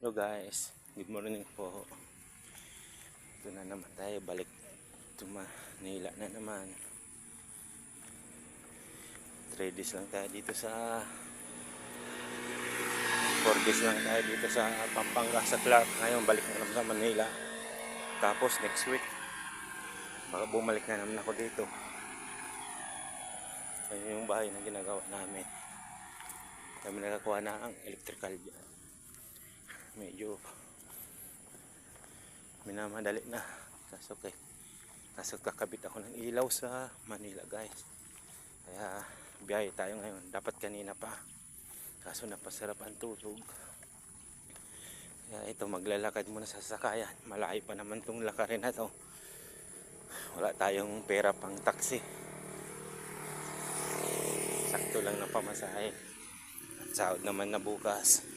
Hello guys, good morning po. Ito na naman tayo, balik to Manila na naman. 3 days lang tayo dito sa 4 days lang tayo dito sa Pampanga, sa Clark. Ngayon balik na naman sa Manila. Tapos next week baka bumalik na naman ako dito. Ayun yung bahay na ginagawa namin. Kami nakakuha na ang electrical dyan. Medyo minamadali na. Kaso kakabit ako ng ilaw sa Manila guys. Kaya biyahe tayo ngayon. Dapat kanina pa. Kaso napasarap ang tulog. Kaya ito, maglalakad muna sa sakayan. Malayo pa naman tong lakarin na to. Wala tayong pera pang taxi. Sakto lang na pamasahe. At sahod naman na bukas.